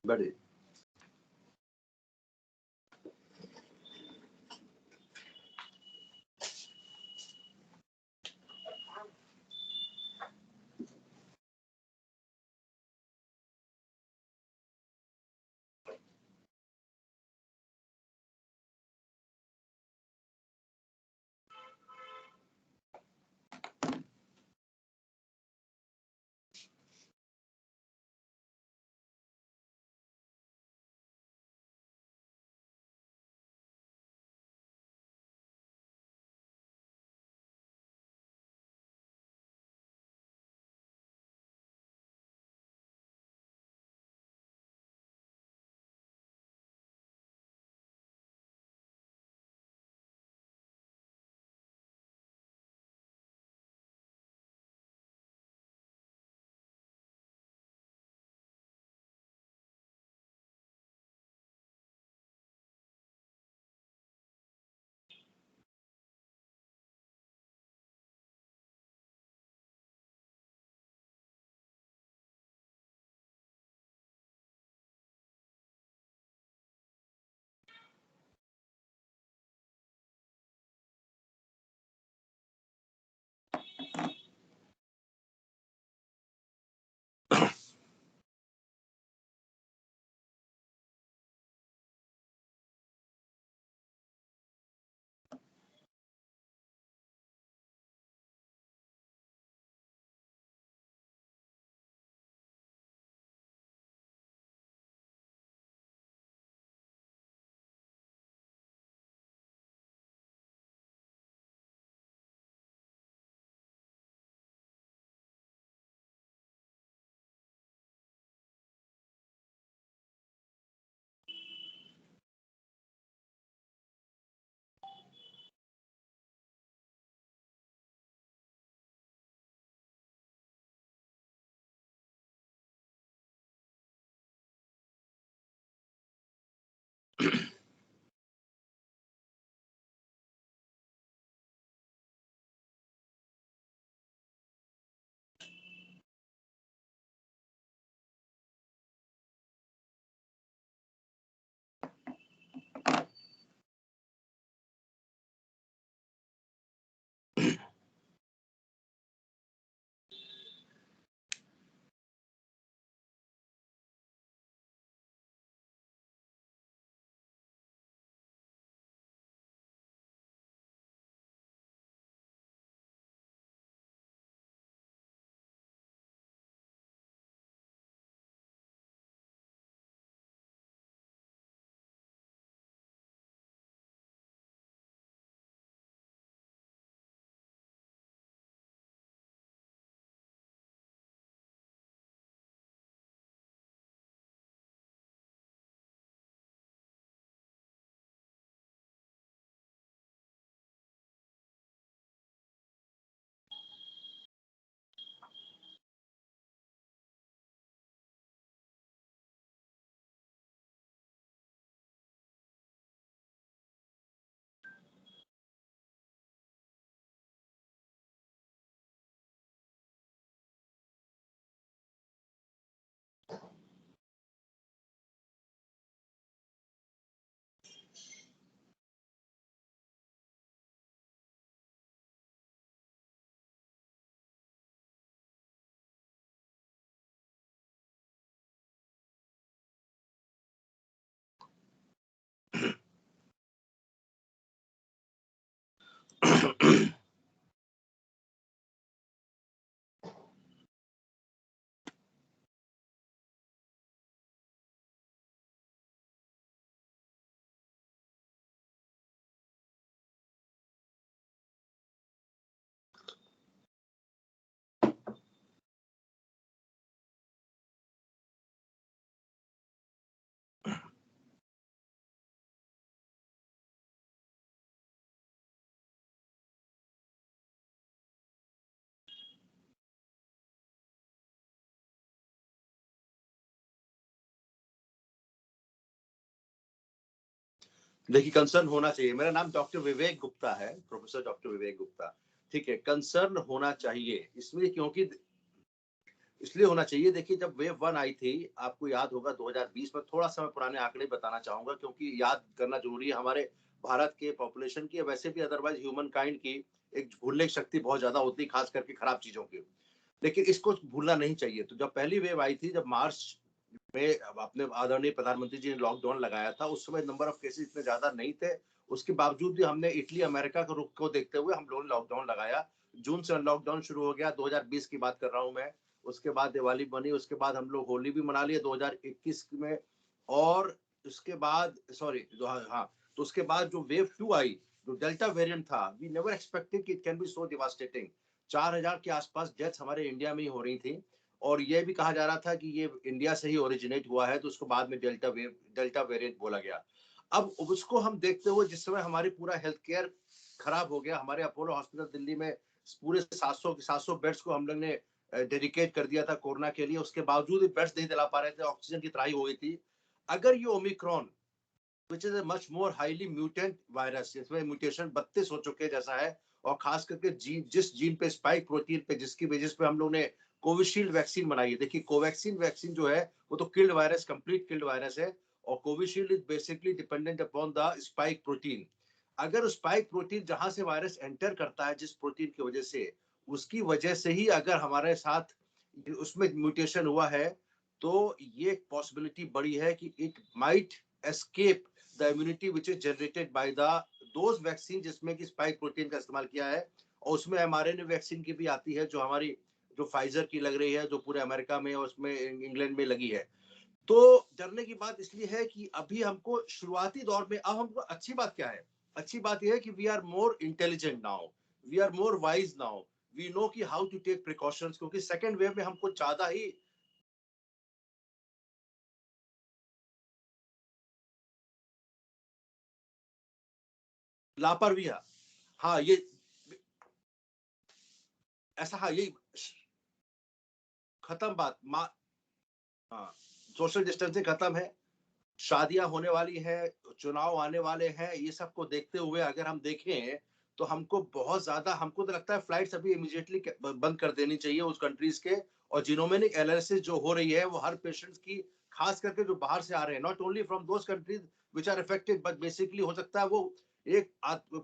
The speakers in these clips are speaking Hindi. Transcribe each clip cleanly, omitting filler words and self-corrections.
बैठिए। देखिए, कंसर्न होना चाहिए। मेरा नाम डॉक्टर विवेक गुप्ता है, प्रोफेसर डॉक्टर विवेक गुप्ता। ठीक है, कंसर्न होना चाहिए इसलिए क्योंकि इसलिए होना चाहिए। देखिए जब वेव 1 आई थी, आपको याद होगा 2020 में, थोड़ा-सा मैं पुराने आंकड़े बताना चाहूँगा क्योंकि याद करना ज़रूरी है हमारे भारत के पॉपुलेशन की, वैसे भी अदरवाइज़ ह्यूमन काइंड की एक भूलने की शक्ति बहुत ज़्यादा होती है, खास करके खराब चीज़ों की। लेकिन इसको भूलना नहीं चाहिए। तो जब पहली वेव आई थी, जब मार्च में अपने आदरणीय प्रधानमंत्री जी ने लॉकडाउन लगाया था, उस समय नंबर ऑफ केसेस इतने ज़्यादा नहीं थे। उसके बावजूद भी हमने इटली, अमेरिका के रुख को देखते हुए हम लोगों ने लॉकडाउन लगाया। जून से लॉकडाउन शुरू हो गया, 2020 की बात कर रहा हूँ मैं। उसके बाद दिवाली बनी, उसके बाद हम लोग होली भी मना लिए 2021 में। और उसके बाद सॉरी हाँ, तो उसके बाद जो वेव 2 आई, जो डेल्टा वेरिएंट था, वी नेवर एक्सपेक्टेड कि it can be so devastating. 4000 के आसपास डेथ्स हमारे इंडिया में ही हो रही थी। और ये भी कहा जा रहा था कि ये इंडिया से ही ओरिजिनेट हुआ है, तो उसको बाद में डेल्टा वेरिएंट बोला गया। अब उसको हम देखते हुए, जिस समय हमारी पूरा हेल्थ केयर खराब हो गया, हमारे अपोलो हॉस्पिटल दिल्ली में पूरे 700 बेड्स को हम लोग ने डेडिकेट कर दिया था कोरोना के लिए, उसके बावजूद भी बेड्स नहीं दिला पा रहे थे, ऑक्सीजन की तराई हो गई थी। अगर ये Omicron, which is a much more highly mutant virus, इसमें म्यूटेशन 32 हो चुके हैं जैसा है, और खास करके जिस जीन पे, स्पाइक प्रोटीन पे, जिसकी वजह पे हम लोग ने कोविशील्ड वैक्सीन बनाई है। देखिए कोवैक्सीन वैक्सीन जो है वो तो killed virus, complete killed virus है, और Covishield is basically dependent upon the spike protein. अगर स्पाइक प्रोटीन जहां से वायरस एंटर करता है, जिस प्रोटीन की वजह से, उसकी वजह से ही अगर हमारे साथ उसमें म्यूटेशन हुआ है, तो ये पॉसिबिलिटी बड़ी है कि it might escape the immunity which is generated by the those vaccine जिसमें कि स्पाइक प्रोटीन का इस्तेमाल किया है। और उसमें एमआरएनए वैक्सीन की भी आती है, जो हमारी जो फाइजर की लग रही है, जो पूरे अमेरिका में और उसमें इंग्लैंड में लगी है। तो डरने की बात इसलिए है कि अभी हमको शुरुआती दौर में, अब हमको अच्छी बात क्या है, अच्छी बात यह है कि we are more intelligent now, we are more wise now, we know कि हाउ टू टेक प्रिकॉशंस, क्योंकि सेकेंड वेव में हमको ज्यादा ही लापरवाही है। हाँ ये ऐसा, हाँ ये खत्म बात हाँ, सोशल डिस्टेंसिंग खत्म है, शादियां होने वाली है, चुनाव आने वाले हैं, ये सब को देखते हुए अगर हम देखें, तो हमको बहुत ज्यादा, हमको तो लगता है फ्लाइट्स अभी इमीडिएटली बंद कर देनी चाहिए उस कंट्रीज के। और जिनोमिक एनालिसिस जो हो रही है वो हर पेशेंट की, खास करके जो बाहर से आ रहे हैं, not only from those countries which are affected, but basically हो सकता है वो एक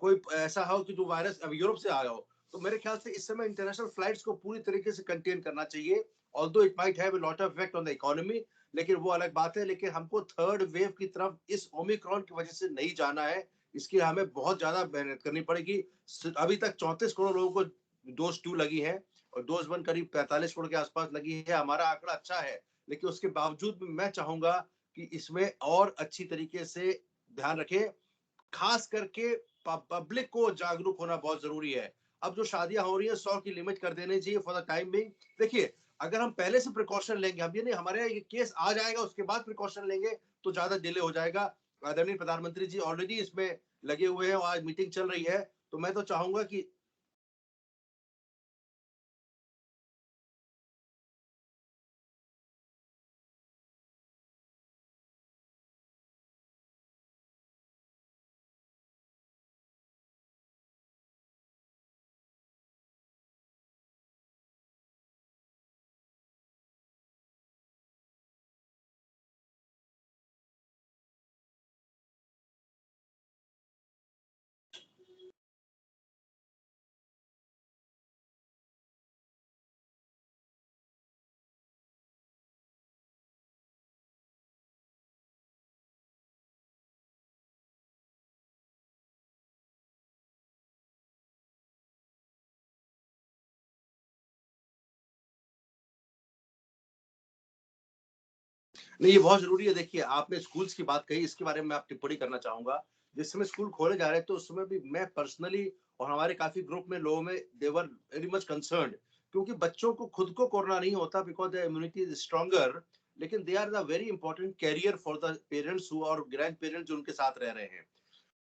कोई ऐसा हो कि जो वायरस अब यूरोप से आया हो। तो मेरे ख्याल से इस समय इंटरनेशनल फ्लाइट्स को पूरी तरीके से कंटेन करना चाहिए। Although it might have a lot of effect on the economy, लेकिन वो अलग बात है। लेकिन हमको थर्ड वेव की तरफ इस ओमिक्रॉन की वजह से नहीं जाना है, इसके लिए हमें बहुत ज्यादा मेहनत करनी पड़ेगी। अभी तक 34 करोड़ लोगों को डोज 2 लगी है, और डोज 1 करीब 45 करोड़ के आसपास लगी है। हमारा आंकड़ा अच्छा है, लेकिन उसके बावजूद भी मैं चाहूंगा कि इसमें और अच्छी तरीके से ध्यान रखें। खास करके पब्लिक को जागरूक होना बहुत जरूरी है। अब जो शादियां हो रही है, 100 की लिमिट कर देनी चाहिए फॉर द टाइम बिंग। देखिए अगर हम पहले से प्रिकॉशन लेंगे, हम ये नहीं हमारे यहाँ ये केस आ जाएगा उसके बाद प्रिकॉशन लेंगे, तो ज्यादा डिले हो जाएगा। आदरणीय प्रधानमंत्री जी ऑलरेडी इसमें लगे हुए हैं, और आज मीटिंग चल रही है। तो मैं तो चाहूंगा कि नहीं, ये बहुत जरूरी है। देखिए आपने स्कूल्स की बात कही, इसके बारे में आप टिप्पणी करना चाहूंगा। जिस समय स्कूल खोले जा रहे थे, उस समय भी मैं पर्सनली और हमारे काफी ग्रुप में लोगों में देवर वेरी मच कंसर्न, क्योंकि बच्चों को खुद को कोरोना नहीं होता because the immunity is stronger, लेकिन they are the very important carrier for the parents who और ग्रैंड पेरेंट्स जो उनके साथ रह रहे हैं।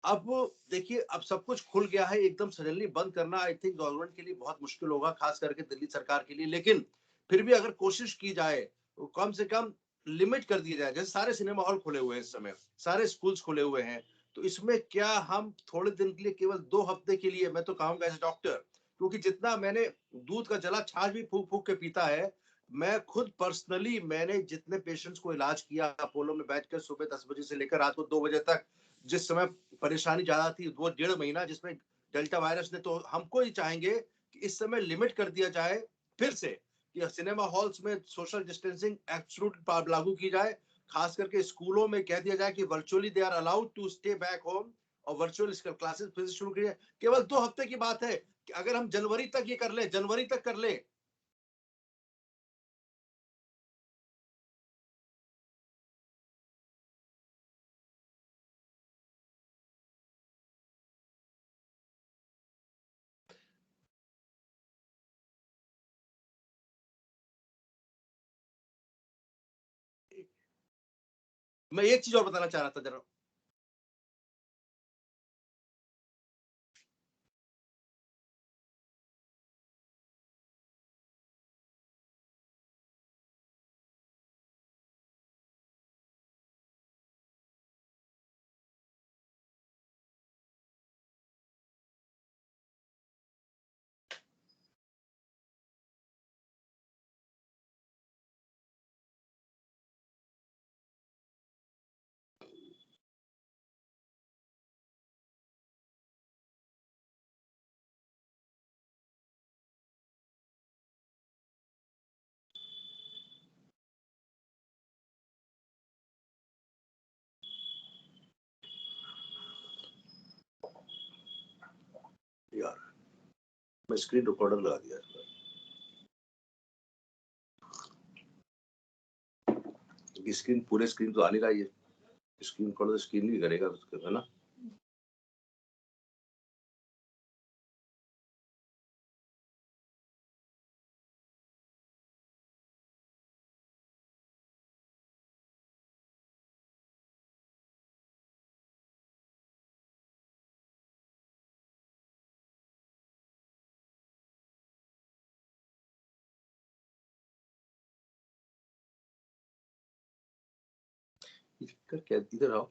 अब देखिए अब सब कुछ खुल गया है, एकदम सडनली बंद करना आई थिंक गवर्नमेंट के लिए बहुत मुश्किल होगा, खास करके दिल्ली सरकार के लिए। लेकिन फिर भी अगर कोशिश की जाए, तो कम से कम लिमिट कर दिया जाए। जैसे सारे सिनेमा हॉल खुले हुए हैं इस समय, सारे स्कूल्स खुले हुए हैं, तो इसमें क्या हम थोड़े दिन के लिए, केवल 2 हफ्ते के लिए, मैं तो कहूंगा एज डॉक्टर, क्योंकि जितना मैंने दूध का जला छाछ भी फूक फूक के पीता है, मैं खुद पर्सनली मैंने जितने पेशेंट्स को इलाज किया अपोलो में बैठकर सुबह 10 बजे से लेकर रात को 2 बजे तक, जिस समय परेशानी ज़्यादा थी, वो 1.5 महीना जिसमें डेल्टा वायरस ने, तो हमको ये चाहेंगे कि इस समय लिमिट कर दिया जाए फिर से, कि सिनेमा हॉल्स में सोशल डिस्टेंसिंग एब्सोल्यूट लागू की जाए। खास करके स्कूलों में कह दिया जाए कि virtually they are allowed to stay back home, और वर्चुअल क्लासेस फिर से शुरू की जाए। केवल 2 हफ्ते की बात है कि अगर हम जनवरी तक ये कर ले, जनवरी तक कर ले। मैं एक चीज और बताना चाह रहा था जरा। यार, मैं स्क्रीन रिकॉर्डर लगा दिया। स्क्रीन पूरे स्क्रीन तो आ नहीं रहा है, स्क्रीन रिकॉर्डर स्क्रीन नहीं करेगा है ना। कर क्या, इधर आओ।